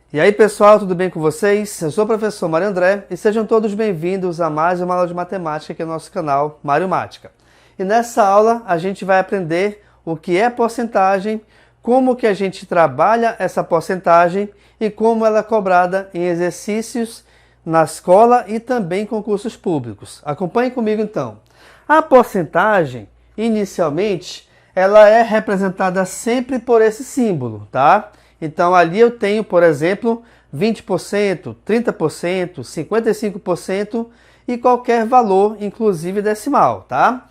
E aí pessoal, tudo bem com vocês? Eu sou o professor Mário André e sejam todos bem-vindos a mais uma aula de matemática aqui no nosso canal Mário Mática. E nessa aula a gente vai aprender o que é porcentagem, como que a gente trabalha essa porcentagem e como ela é cobrada em exercícios na escola e também em concursos públicos. Acompanhe comigo então. A porcentagem, inicialmente, ela é representada sempre por esse símbolo, tá? Então ali eu tenho, por exemplo, 20%, 30%, 55% e qualquer valor, inclusive decimal, tá?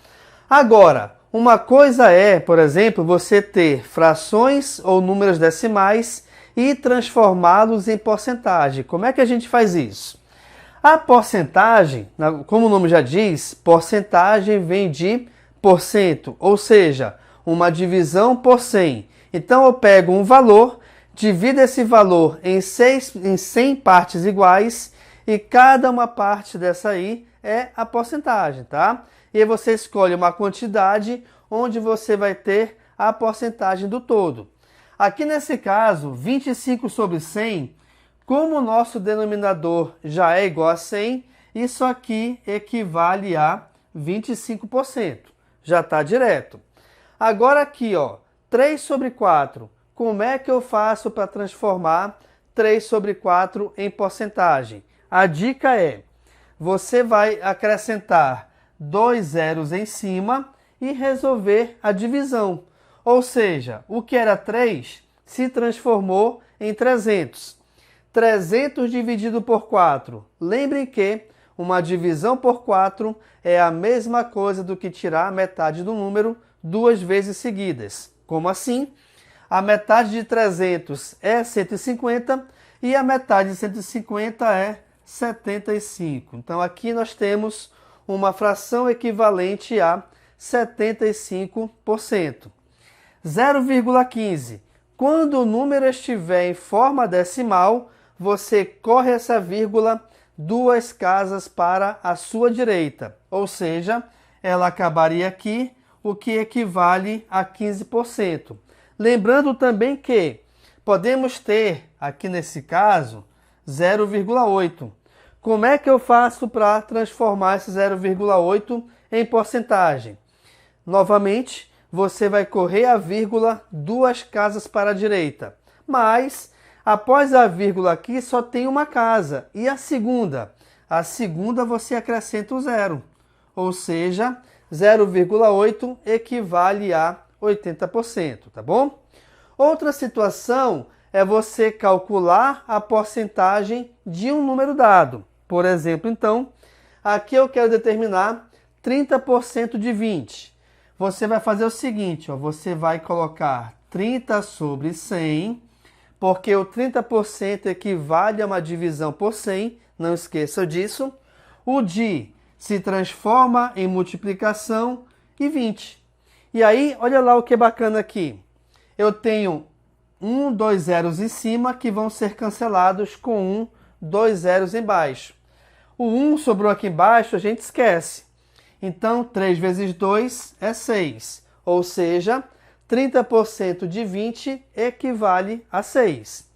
Agora, uma coisa é, por exemplo, você ter frações ou números decimais e transformá-los em porcentagem. Como é que a gente faz isso? A porcentagem, como o nome já diz, porcentagem vem de porcento, ou seja, uma divisão por 100. Então eu pego um valor, divido esse valor em 100 partes iguais e cada uma parte dessa aí é a porcentagem, tá? E aí você escolhe uma quantidade onde você vai ter a porcentagem do todo. Aqui nesse caso, 25 sobre 100, como o nosso denominador já é igual a 100, isso aqui equivale a 25%. Já está direto. Agora aqui, ó, 3 sobre 4. Como é que eu faço para transformar 3 sobre 4 em porcentagem? A dica é, você vai acrescentar 2 zeros em cima e resolver a divisão. Ou seja, o que era 3 se transformou em 300. 300 dividido por 4. Lembrem que uma divisão por 4 é a mesma coisa do que tirar a metade do número duas vezes seguidas. Como assim? A metade de 300 é 150 e a metade de 150 é 75. Então aqui nós temos uma fração equivalente a 75%. 0,15. Quando o número estiver em forma decimal, você corre essa vírgula 2 casas para a sua direita. Ou seja, ela acabaria aqui, o que equivale a 15%. Lembrando também que podemos ter, aqui nesse caso, 0,8. Como é que eu faço para transformar esse 0,8 em porcentagem? Novamente, você vai correr a vírgula 2 casas para a direita. Mas, após a vírgula aqui, só tem uma casa. E a segunda? A segunda você acrescenta o zero. Ou seja, 0,8 equivale a 80%, tá bom? Outra situação é você calcular a porcentagem de um número dado. Por exemplo, então, aqui eu quero determinar 30% de 20. Você vai fazer o seguinte, ó, você vai colocar 30 sobre 100, porque o 30% equivale a uma divisão por 100, não esqueça disso. O de se transforma em multiplicação e 20. E aí, olha lá o que é bacana aqui. Eu tenho 2 zeros em cima que vão ser cancelados com 2 zeros embaixo. O 1 sobrou aqui embaixo, a gente esquece. Então, 3 vezes 2 é 6. Ou seja, 30% de 20 equivale a 6.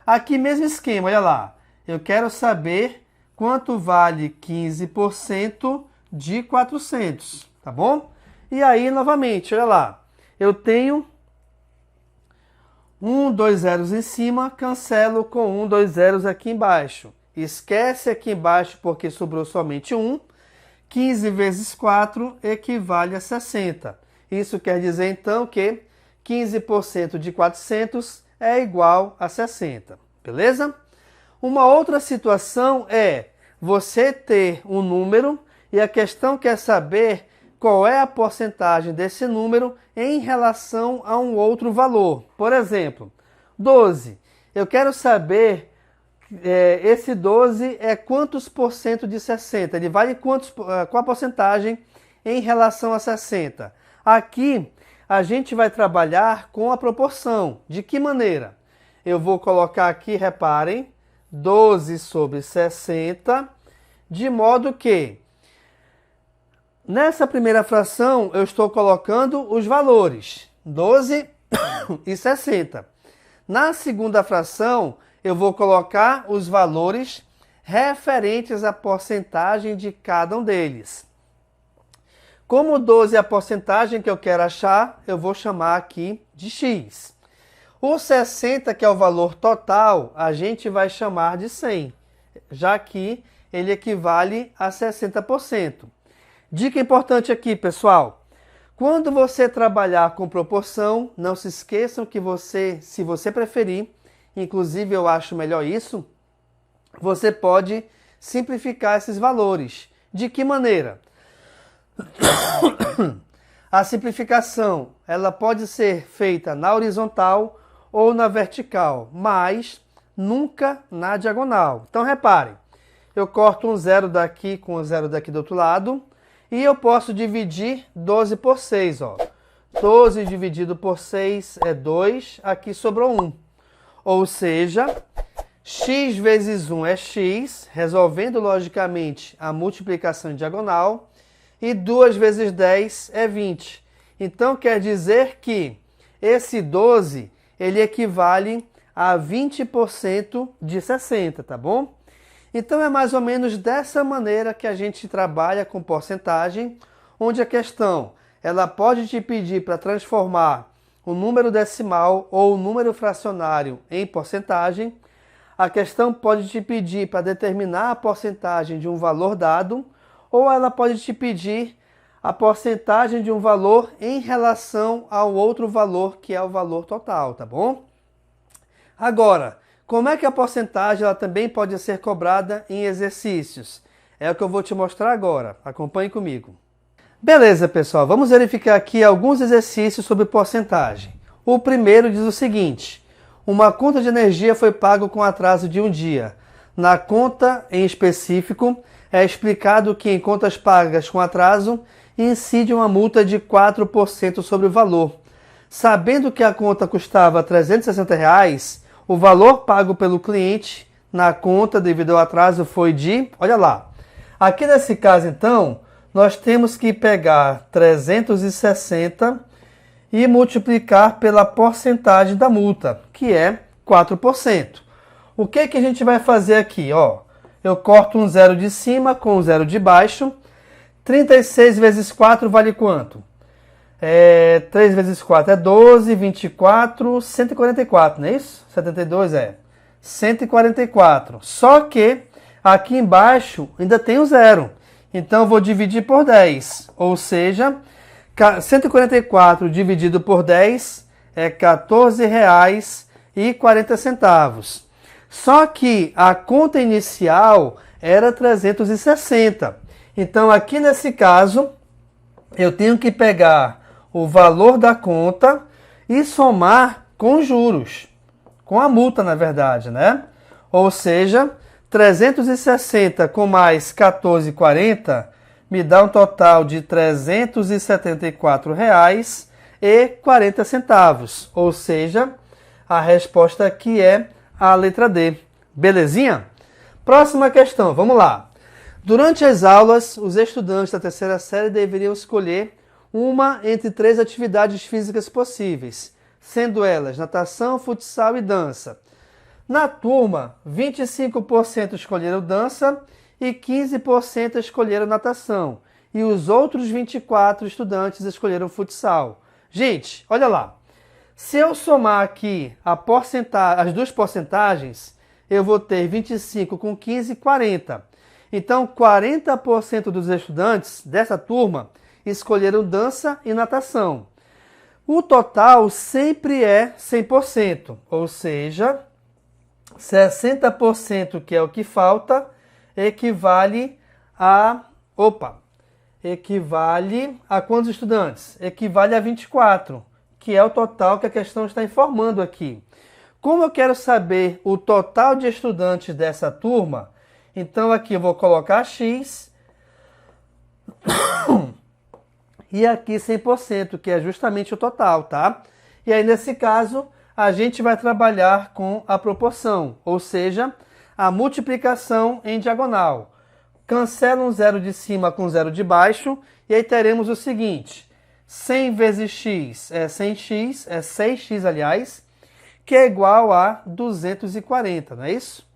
Aqui mesmo esquema, olha lá. Eu quero saber quanto vale 15% de 400, tá bom? E aí, novamente, olha lá. Eu tenho 2 zeros em cima, cancelo com 2 zeros aqui embaixo. Esquece aqui embaixo porque sobrou somente 1. 15 vezes 4 equivale a 60. Isso quer dizer, então, que 15% de 400 é igual a 60. Beleza? Uma outra situação é você ter um número e a questão quer saber qual é a porcentagem desse número em relação a um outro valor. Por exemplo, 12. Eu quero saber, esse 12 é quantos por cento de 60? Ele vale qual a porcentagem em relação a 60? Aqui, a gente vai trabalhar com a proporção. De que maneira? Eu vou colocar aqui, reparem, 12 sobre 60, de modo que nessa primeira fração eu estou colocando os valores, 12 e 60. Na segunda fração eu vou colocar os valores referentes à porcentagem de cada um deles. Como 12 é a porcentagem que eu quero achar, eu vou chamar aqui de x. O 60, que é o valor total, a gente vai chamar de 100, já que ele equivale a 60%. Dica importante aqui, pessoal. Quando você trabalhar com proporção, não se esqueçam que você, se você preferir, inclusive eu acho melhor isso, você pode simplificar esses valores. De que maneira? A simplificação, ela pode ser feita na horizontal ou na vertical, mas nunca na diagonal. Então reparem, eu corto um zero daqui com um zero daqui do outro lado e eu posso dividir 12 por 6. Ó. 12 dividido por 6 é 2, aqui sobrou 1. Ou seja, x vezes 1 é x, resolvendo logicamente a multiplicação em diagonal, e 2 vezes 10 é 20. Então quer dizer que esse 12 ele equivale a 20% de 60, tá bom? Então é mais ou menos dessa maneira que a gente trabalha com porcentagem, onde a questão ela pode te pedir para transformar o número decimal ou o número fracionário em porcentagem. A questão pode te pedir para determinar a porcentagem de um valor dado, ou ela pode te pedir a porcentagem de um valor em relação ao outro valor, que é o valor total, tá bom? Agora, como é que a porcentagem ela também pode ser cobrada em exercícios? É o que eu vou te mostrar agora. Acompanhe comigo. Beleza, pessoal. Vamos verificar aqui alguns exercícios sobre porcentagem. O primeiro diz o seguinte: uma conta de energia foi paga com atraso de um dia. Na conta em específico, é explicado que em contas pagas com atraso, incide uma multa de 4% sobre o valor. Sabendo que a conta custava R$ 360, o valor pago pelo cliente na conta devido ao atraso foi de, olha lá, aqui nesse caso então, nós temos que pegar 360 e multiplicar pela porcentagem da multa, que é 4%. O que que a gente vai fazer aqui? Ó, eu corto um zero de cima com um zero de baixo. 36 vezes 4 vale quanto? 3 vezes 4 é 12, 24, 144, não é isso? 72 é 144. Só que aqui embaixo ainda tem o zero. Então eu vou dividir por 10. Ou seja, 144 dividido por 10 é R$ 14,40. Só que a conta inicial era 360. Então aqui nesse caso, eu tenho que pegar o valor da conta e somar com juros, com a multa na verdade, né? Ou seja, 360 com mais 14,40 me dá um total de R$ 374,40. Ou seja, a resposta aqui é a letra D. Belezinha? Próxima questão, vamos lá. Durante as aulas, os estudantes da terceira série deveriam escolher uma entre 3 atividades físicas possíveis, sendo elas natação, futsal e dança. Na turma, 25% escolheram dança e 15% escolheram natação. E os outros 24 estudantes escolheram futsal. Gente, olha lá. Se eu somar aqui as duas porcentagens, eu vou ter 25 com 15, 40. Então, 40% dos estudantes dessa turma escolheram dança e natação. O total sempre é 100%, ou seja, 60% que é o que falta, equivale a quantos estudantes? Equivale a 24, que é o total que a questão está informando aqui. Como eu quero saber o total de estudantes dessa turma, então aqui eu vou colocar X e aqui 100%, que é justamente o total, tá? E aí nesse caso, a gente vai trabalhar com a proporção, ou seja, a multiplicação em diagonal. Cancela um zero de cima com zero de baixo, e aí teremos o seguinte: 100 vezes x é 100x, é 6x aliás, que é igual a 240, não é isso?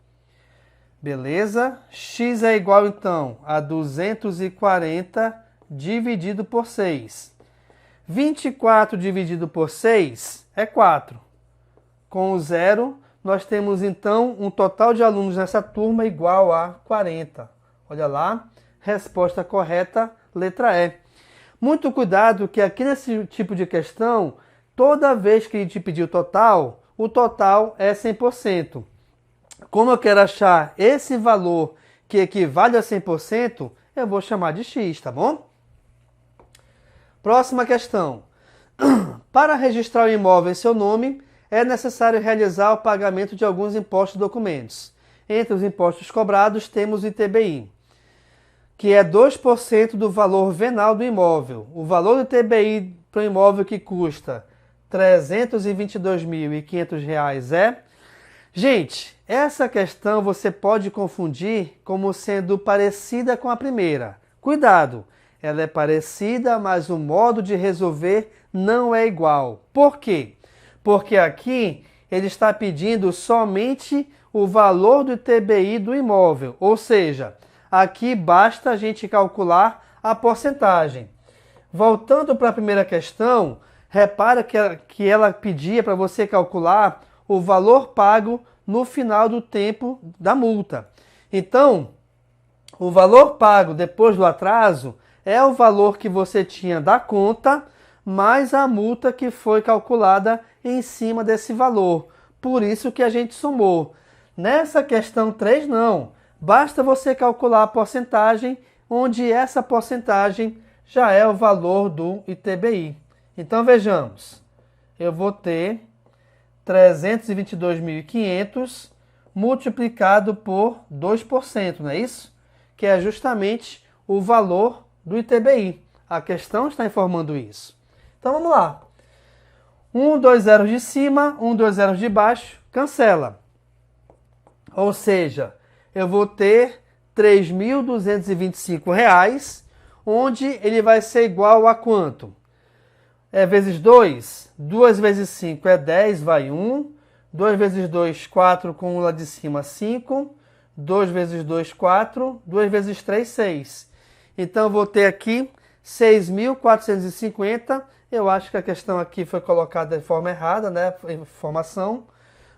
Beleza? X é igual, então, a 240 dividido por 6. 24 dividido por 6 é 4. Com o zero, nós temos, então, um total de alunos nessa turma igual a 40. Olha lá, resposta correta, letra E. Muito cuidado que aqui nesse tipo de questão, toda vez que ele te pedir o total é 100%. Como eu quero achar esse valor que equivale a 100%, eu vou chamar de x, tá bom? Próxima questão. Para registrar o imóvel em seu nome, é necessário realizar o pagamento de alguns impostos e documentos. Entre os impostos cobrados, temos o ITBI, que é 2% do valor venal do imóvel. O valor do ITBI para o imóvel que custa R$ 322.500 é... Gente, essa questão você pode confundir como sendo parecida com a primeira. Cuidado, ela é parecida, mas o modo de resolver não é igual. Por quê? Porque aqui ele está pedindo somente o valor do ITBI do imóvel, ou seja, aqui basta a gente calcular a porcentagem. Voltando para a primeira questão, repara que ela pedia para você calcular o valor pago no final do tempo da multa. Então, o valor pago depois do atraso é o valor que você tinha da conta, mais a multa que foi calculada em cima desse valor. Por isso que a gente somou. Nessa questão 3, não. Basta você calcular a porcentagem, onde essa porcentagem já é o valor do ITBI. Então, vejamos. Eu vou ter 322.500 multiplicado por 2%, não é isso? Que é justamente o valor do ITBI. A questão está informando isso. Então vamos lá. 2 zeros de cima, 2 zeros de baixo, cancela. Ou seja, eu vou ter R$ 3.225, onde ele vai ser igual a quanto? É vezes 2? 2 vezes 5 é 10, vai 1. 2 vezes 2, 4, com o lá de cima, 5. 2 vezes 2, 4. 2 vezes 3, 6. Então, eu vou ter aqui 6.450. Eu acho que a questão aqui foi colocada de forma errada, né? Informação.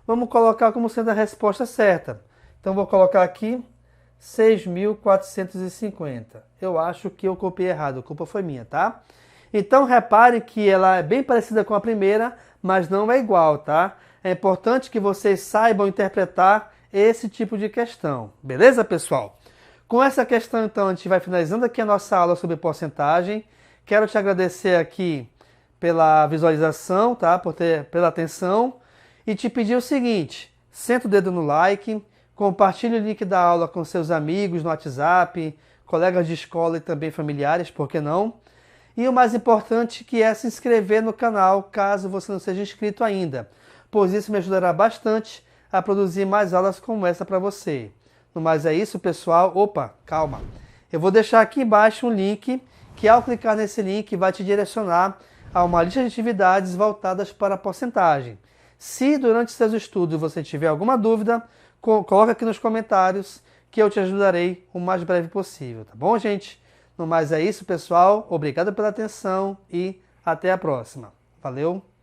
Vamos colocar como sendo a resposta certa. Então, vou colocar aqui 6.450. Eu acho que eu copiei errado, a culpa foi minha, tá? Então, repare que ela é bem parecida com a primeira, mas não é igual, tá? É importante que vocês saibam interpretar esse tipo de questão. Beleza, pessoal? Com essa questão, então, a gente vai finalizando aqui a nossa aula sobre porcentagem. Quero te agradecer aqui pela visualização, tá? Pela atenção. E te pedir o seguinte, senta o dedo no like, compartilhe o link da aula com seus amigos no WhatsApp, colegas de escola e também familiares, por que não? E o mais importante que é se inscrever no canal, caso você não seja inscrito ainda, pois isso me ajudará bastante a produzir mais aulas como essa para você. No mais é isso, pessoal. Opa, calma. Eu vou deixar aqui embaixo um link que ao clicar nesse link vai te direcionar a uma lista de atividades voltadas para a porcentagem. Se durante seus estudos você tiver alguma dúvida, coloca aqui nos comentários que eu te ajudarei o mais breve possível, tá bom, gente? No mais é isso, pessoal. Obrigado pela atenção e até a próxima. Valeu!